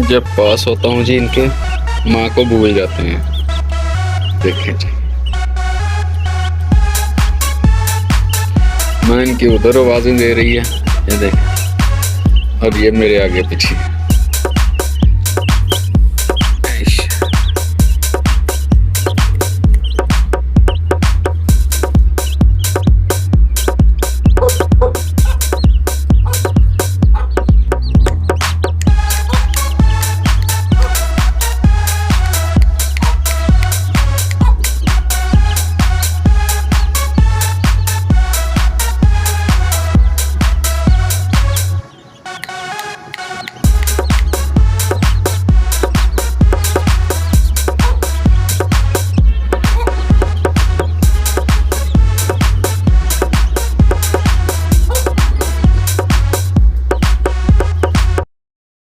जब पास होता हूँ जी इनके माँ को भूल जाते हैं। देखें जी, माँ इनकी उधर आवाज़ें दे रही है, ये देखें, और ये मेरे आगे पीछे।